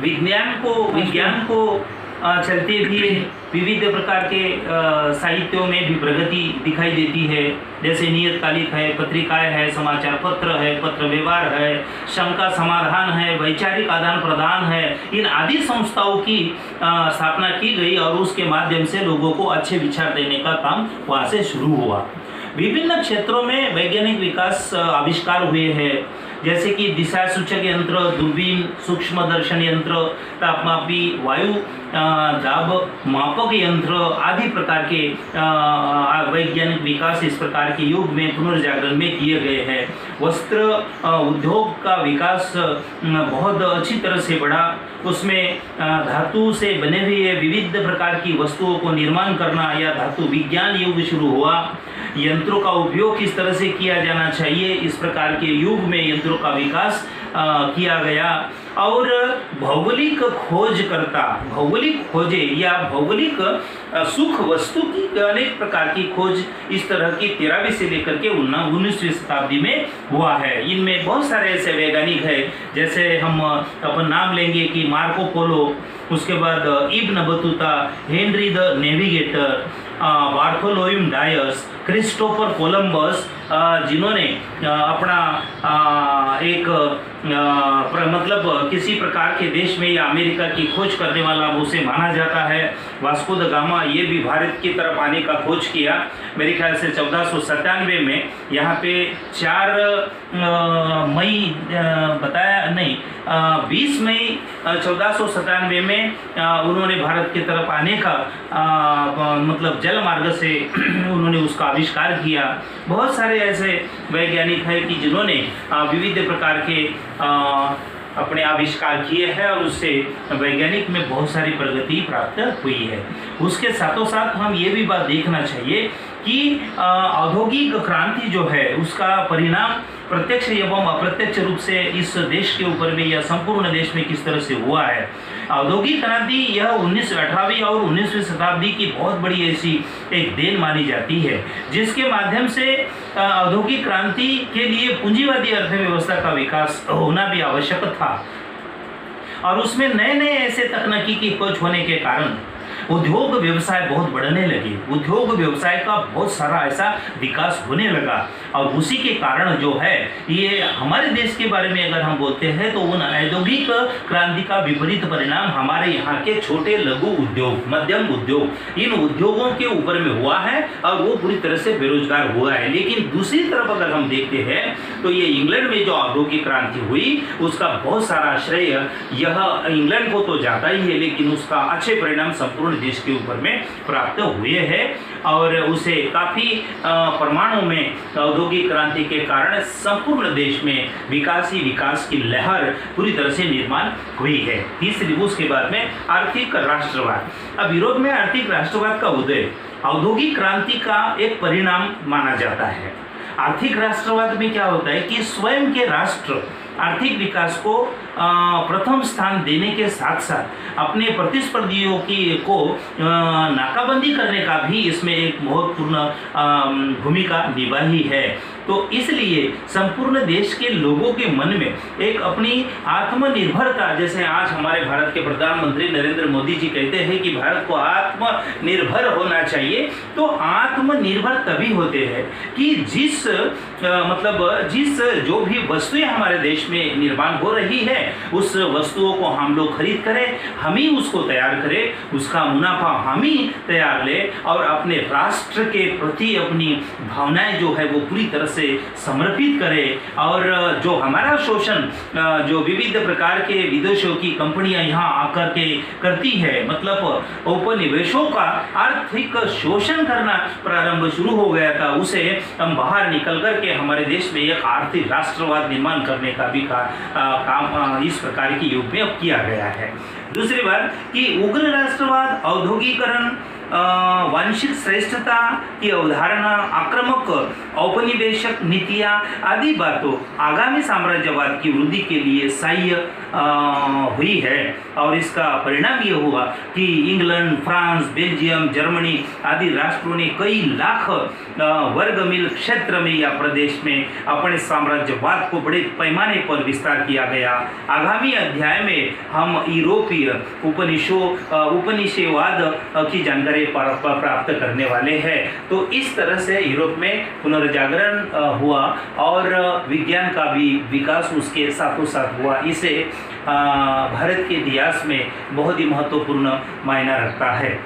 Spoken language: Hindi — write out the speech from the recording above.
विज्ञान को चलते भी विविध प्रकार के साहित्यों में भी प्रगति दिखाई देती है। जैसे नियतकालिक है, पत्रिकाएं है, समाचार पत्र है, पत्र व्यवहार है, शंका समाधान है, वैचारिक आदान प्रदान है। इन आदि संस्थाओं की स्थापना की गई और उसके माध्यम से लोगों को अच्छे विचार देने का काम वहाँ से शुरू हुआ। विभिन्न क्षेत्रों में वैज्ञानिक विकास आविष्कार हुए हैं, जैसे कि दिशा सूचक यंत्र, दूरबीन, सूक्ष्म दर्शन यंत्र, तापमापी, वायु दाब मापक यंत्र आदि प्रकार के वैज्ञानिक विकास इस प्रकार के युग में पुनर्जागरण में किए गए हैं। वस्त्र उद्योग का विकास बहुत अच्छी तरह से बढ़ा। उसमें धातु से बने हुए विविध प्रकार की वस्तुओं को निर्माण करना या धातु विज्ञान युग शुरू हुआ। यंत्रों का उपयोग किस तरह से किया जाना चाहिए, इस प्रकार के युग में यंत्रों का विकास किया गया। और भौगोलिक खोजकर्ता भौगोलिक खोजे या भौगोलिक सुख वस्तु की अनेक प्रकार की खोज इस तरह की 13वीं से लेकर के 19वीं शताब्दी में हुआ है। इनमें बहुत सारे ऐसे वैज्ञानिक हैं, जैसे हम अपन नाम लेंगे कि मार्को पोलो, उसके बाद Ibn Battuta, Henry the Navigator, Bartholomew Dias, Christopher Columbus, जिन्होंने अपना एक मतलब किसी प्रकार के देश में या अमेरिका की खोज करने वाला उसे माना जाता है। वास्को द गामा ये भी भारत की तरफ आने का खोज किया। मेरे ख्याल से 1497 में यहाँ पे 4 मई 20 मई 1497 में उन्होंने भारत की तरफ आने का मतलब जल मार्ग से उन्होंने उसका आविष्कार किया। बहुत सारे ऐसे वैज्ञानिक हैं कि जिन्होंने विविध प्रकार के अपने आविष्कार किए हैं और उससे वैज्ञानिक में बहुत सारी प्रगति प्राप्त हुई है। उसके साथों साथ हम ये भी बात देखना चाहिए कि औद्योगिक क्रांति जो है उसका परिणाम प्रत्यक्ष एवं अप्रत्यक्ष रूप से इस देश के ऊपर में या संपूर्ण देश में किस तरह से हुआ है। औद्योगिक क्रांति यह 18वीं और 19वीं शताब्दी की बहुत बड़ी ऐसी एक देन मानी जाती है, जिसके माध्यम से औद्योगिक क्रांति के लिए पूंजीवादी अर्थव्यवस्था का विकास होना भी आवश्यक था और उसमें नए नए ऐसे तकनीकी की खोज होने के कारण उद्योग व्यवसाय बहुत बढ़ने लगे। उद्योग व्यवसाय का बहुत सारा ऐसा विकास होने लगा और उसी के कारण जो है ये हमारे देश के बारे में अगर हम बोलते हैं तो उन औद्योगिक क्रांति का विपरीत परिणाम हमारे यहाँ के छोटे लघु उद्योग, मध्यम उद्योग, इन उद्योगों के ऊपर में हुआ है और वो पूरी तरह से बेरोजगार हुआ है। लेकिन दूसरी तरफ अगर हम देखते हैं तो ये इंग्लैंड में जो औद्योगिक क्रांति हुई उसका बहुत सारा श्रेय यह इंग्लैंड को तो जाता ही है, लेकिन उसका अच्छे परिणाम संपूर्ण देश के ऊपर में प्राप्त हुए हैं और उसे काफी परमाणु में औद्योगिक क्रांति के कारण संपूर्ण देश में विकास ही विकास की लहर पूरी तरह से निर्माण हुई है। तीसरी उसके बाद में आर्थिक राष्ट्रवाद। अब यूरोप में आर्थिक राष्ट्रवाद का उदय औद्योगिक क्रांति का एक परिणाम माना जाता है। आर्थिक राष्ट्रवाद में क्या होता है कि स्वयं के राष्ट्र आर्थिक विकास को प्रथम स्थान देने के साथ साथ अपने प्रतिस्पर्धियों को नाकाबंदी करने का भी इसमें एक महत्वपूर्ण भूमिका निभाई है। तो इसलिए संपूर्ण देश के लोगों के मन में एक अपनी आत्मनिर्भरता, जैसे आज हमारे भारत के प्रधानमंत्री नरेंद्र मोदी जी कहते हैं कि भारत को आत्मनिर्भर होना चाहिए, तो आत्मनिर्भर तभी होते हैं कि जिस जो भी वस्तुएं हमारे देश में निर्माण हो रही है उस वस्तुओं को हम लोग खरीद करें, हम ही उसको तैयार करें, उसका मुनाफा हम ही तैयार लें और अपने राष्ट्र के प्रति अपनी भावनाएं जो है वो पूरी तरह से समर्पित करें। और जो हमारा शोषण जो विविध प्रकार के विदेशों की कंपनियां यहाँ आकर के करती है, मतलब उपनिवेशों का आर्थिक शोषण करना प्रारंभ शुरू हो गया था, उसे हम बाहर निकल करके हमारे देश में एक आर्थिक राष्ट्रवाद निर्माण करने का भी काम इस प्रकार की युग में अब किया गया है। दूसरी बात कि उग्र राष्ट्रवाद, औद्योगिकरण वांशिक श्रेष्ठता की अवधारणा, आक्रामक औपनिवेशिक नीतियाँ आदि बातों आगामी साम्राज्यवाद की वृद्धि के लिए सहायक हुई है। और इसका परिणाम ये हुआ कि इंग्लैंड, फ्रांस, बेल्जियम, जर्मनी आदि राष्ट्रों ने कई लाख वर्ग मील क्षेत्र में या प्रदेश में अपने साम्राज्यवाद को बड़े पैमाने पर विस्तार किया गया। आगामी अध्याय में हम यूरोपीय उपनिषेधवाद की जानकारी प्राप्त करने वाले हैं। तो इस तरह से यूरोप में पुनर्जागरण हुआ और विज्ञान का भी विकास उसके साथों साथ हुआ। इसे भारत के इतिहास में बहुत ही महत्वपूर्ण मायना रखता है।